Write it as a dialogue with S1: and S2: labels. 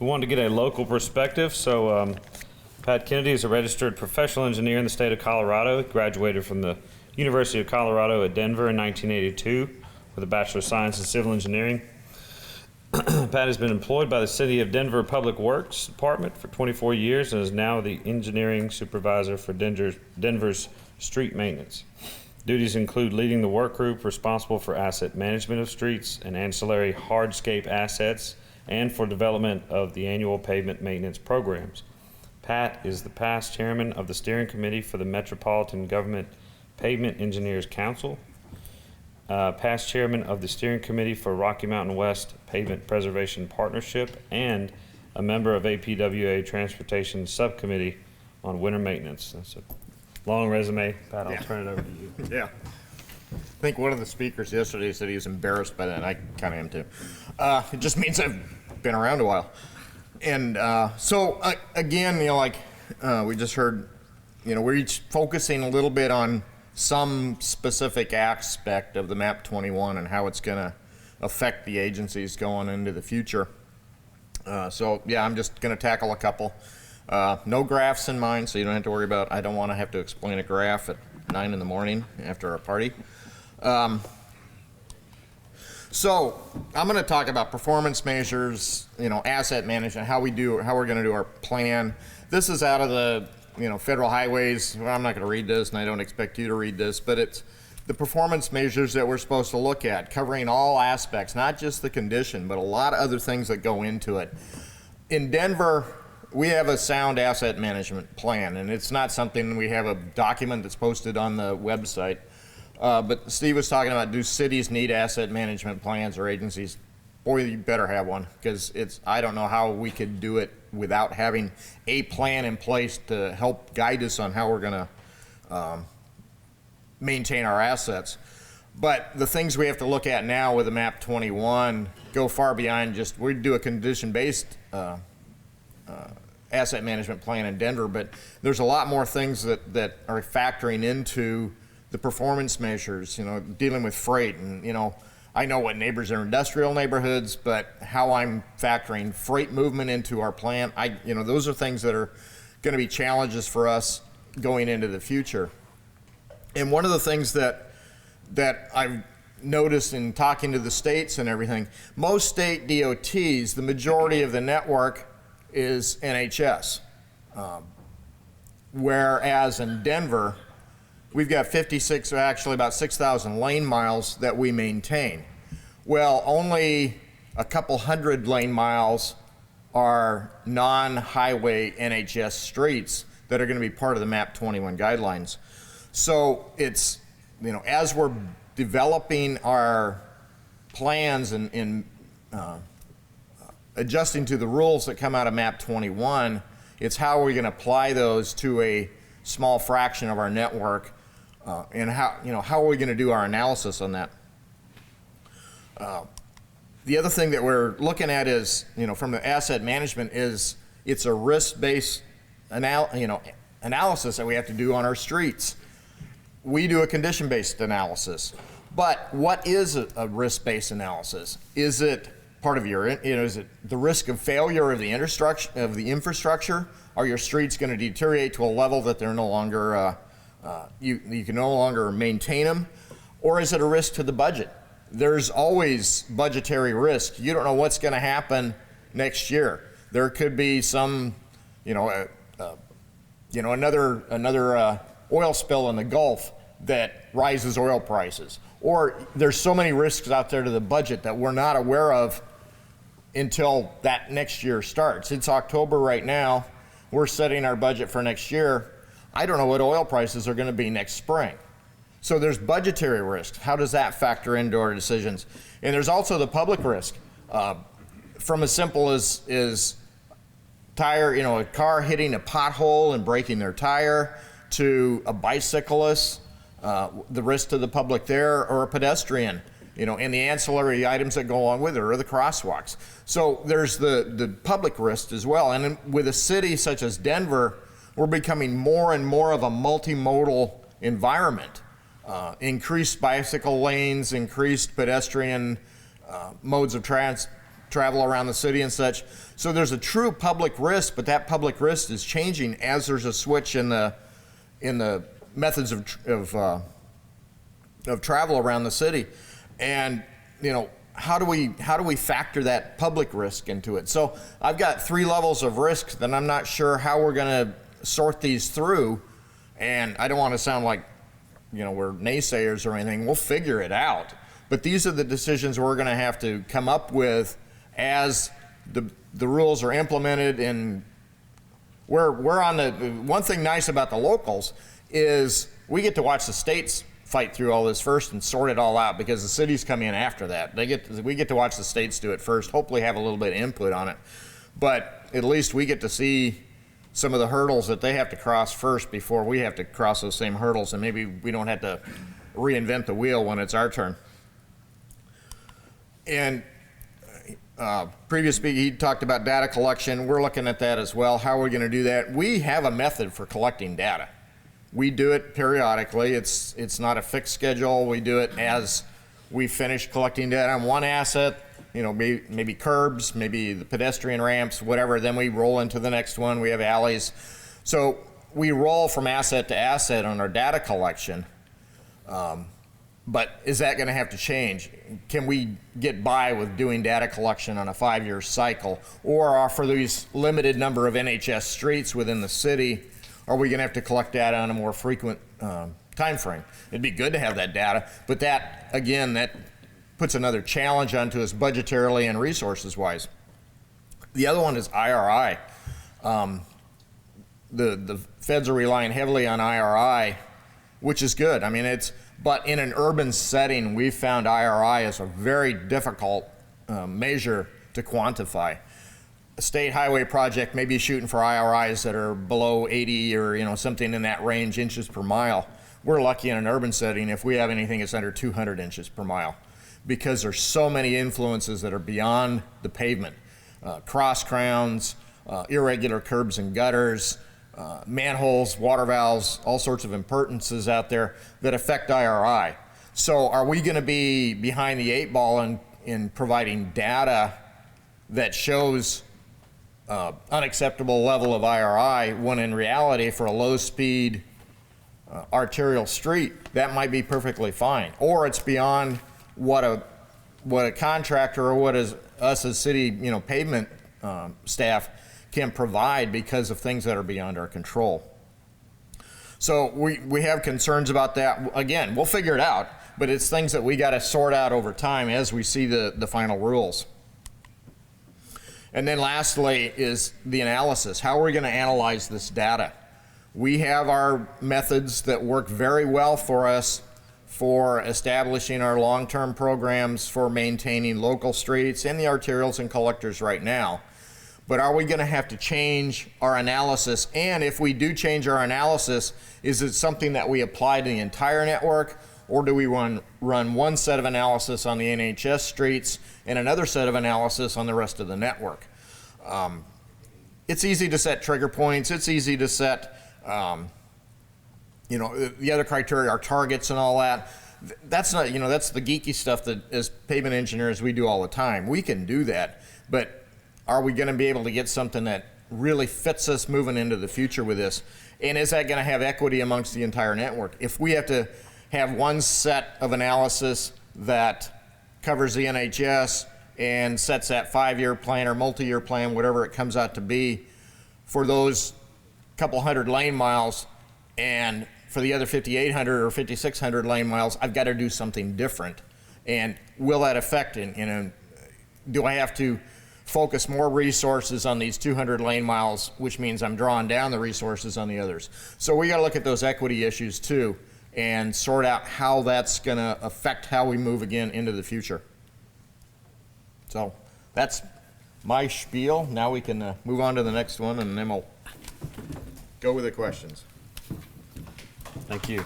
S1: We wanted to get a local perspective, so Pat Kennedy is a registered professional engineer in the state of Colorado. He graduated from the University of Colorado at Denver in 1982 with a Bachelor of Science in Civil Engineering. Pat has been employed by the City of Denver Public Works Department for 24 years and is now the engineering supervisor for Denver's street maintenance. Duties include leading the work group responsible for asset management of streets and ancillary hardscape assets and for development of the annual pavement maintenance programs. Pat is the past chairman of the steering committee for the Metropolitan Government Pavement Engineers Council, past chairman of the steering committee for Rocky Mountain West Pavement Preservation Partnership, and a member of APWA Transportation Subcommittee on Winter Maintenance. That's a long resume. Pat, I'll turn it over to you.
S2: Yeah. I think one of the speakers yesterday said he was embarrassed by that. I kind of am too. It just means I've been around a while. And again, we just heard, we're each focusing a little bit on some specific aspect of the MAP 21 and how it's going to affect the agencies going into the future. I'm just going to tackle a couple. No graphs in mind, so you don't have to worry about, I don't want to have to explain a graph at 9 in the morning after a party. So I'm going to talk about performance measures, asset management, how we're going to do our plan. This is out of the federal highways. Well, I'm not going to read this, and I don't expect you to read this, but it's the performance measures that we're supposed to look at, covering all aspects, not just the condition, but a lot of other things that go into it. In Denver, we have a sound asset management plan, and it's not something we have a document that's posted on the website. But Steve was talking about, do cities need asset management plans or agencies? Boy, you better have one, because I don't know how we could do it without having a plan in place to help guide us on how we're going to maintain our assets. But the things we have to look at now with the MAP 21 go far beyond just, we do a condition-based asset management plan in Denver, but there's a lot more things that are factoring into the performance measures, dealing with freight. And, I know what neighbors are industrial neighborhoods, but how I'm factoring freight movement into our plan, those are things that are going to be challenges for us going into the future. And one of the things that I've noticed in talking to the states and everything, most state DOTs, the majority of the network is NHS. Whereas in Denver, we've got 56, or actually about 6,000 lane miles that we maintain. Well, only a couple hundred lane miles are non-highway NHS streets that are going to be part of the MAP 21 guidelines. So it's, as we're developing our plans and adjusting to the rules that come out of MAP 21, it's how are we going to apply those to a small fraction of our network. And how are we going to do our analysis on that? The other thing that we're looking at is, from the asset management, is it's a risk-based analysis that we have to do on our streets. We do a condition-based analysis, but what is a risk-based analysis? Is it part of your, is it the risk of failure of the infrastructure? Are your streets going to deteriorate to a level that they're no longer you can no longer maintain them? Or is it a risk to the budget? There's always budgetary risk. You don't know what's going to happen next year. There could be some, another oil spill in the Gulf that rises oil prices. Or there's so many risks out there to the budget that we're not aware of until that next year starts. It's October right now. We're setting our budget for next year. I don't know what oil prices are going to be next spring. So there's budgetary risk. How does that factor into our decisions? And there's also the public risk. From as simple as tire, a car hitting a pothole and breaking their tire, to a bicyclist, the risk to the public there, or a pedestrian, and the ancillary items that go along with it, or the crosswalks. So there's the public risk as well. And with a city such as Denver, we're becoming more and more of a multimodal environment. Increased bicycle lanes, increased pedestrian modes of travel around the city and such. So there's a true public risk, but that public risk is changing as there's a switch in the methods of travel around the city. And how do we factor that public risk into it? So I've got 3 levels of risk that I'm not sure how we're going to sort these through. And I don't want to sound like we're naysayers or anything. We'll figure it out. But these are the decisions we're going to have to come up with as the rules are implemented. And we're on the one thing nice about the locals is we get to watch the states fight through all this first and sort it all out, because the cities come in after that. We get to watch the states do it first, hopefully have a little bit of input on it. But at least we get to see some of the hurdles that they have to cross first before we have to cross those same hurdles, and maybe we don't have to reinvent the wheel when it's our turn. And previous speaker, he talked about data collection. We're looking at that as well. How are we going to do that? We have a method for collecting data. We do it periodically. It's not a fixed schedule. We do it as we finish collecting data on one asset, maybe curbs, maybe the pedestrian ramps, whatever. Then we roll into the next one. We have alleys. So we roll from asset to asset on our data collection. But is that going to have to change? Can we get by with doing data collection on a 5-year cycle? Or for these limited number of NHS streets within the city, are we going to have to collect data on a more frequent time frame? It'd be good to have that data, but that, again, that puts another challenge onto us budgetarily and resources-wise. The other one is IRI. The feds are relying heavily on IRI, which is good. I mean, but in an urban setting, we found IRI is a very difficult measure to quantify. A state highway project may be shooting for IRIs that are below 80 or something in that range inches per mile. We're lucky in an urban setting if we have anything that's under 200 inches per mile, because there's so many influences that are beyond the pavement. Cross crowns, irregular curbs and gutters, manholes, water valves, all sorts of impertinences out there that affect IRI. So are we going to be behind the 8 ball in providing data that shows unacceptable level of IRI, when in reality for a low-speed arterial street, that might be perfectly fine, or it's beyond what a contractor or what is us as city pavement staff can provide because of things that are beyond our control. So we have concerns about that. Again, we'll figure it out, but it's things that we got to sort out over time as we see the final rules. And then lastly is the analysis. How are we going to analyze this data? We have our methods that work very well for us for establishing our long-term programs for maintaining local streets and the arterials and collectors right now. But are we going to have to change our analysis? And if we do change our analysis, is it something that we apply to the entire network, or do we run one set of analysis on the NHS streets and another set of analysis on the rest of the network? It's easy to set trigger points. It's easy to set, the other criteria are targets and all that. That's not, that's the geeky stuff that as pavement engineers we do all the time. We can do that, but are we going to be able to get something that really fits us moving into the future with this? And is that going to have equity amongst the entire network? If we have to have one set of analysis that covers the NHS and sets that 5-year plan or multi-year plan, whatever it comes out to be, for those couple hundred lane miles, and for the other 5,800 or 5,600 lane miles, I've got to do something different. And will that affect do I have to focus more resources on these 200 lane miles, which means I'm drawing down the resources on the others? So we got to look at those equity issues too and sort out how that's going to affect how we move again into the future. So that's my spiel. Now we can move on to the next one, and then we'll go with the questions.
S1: Thank you.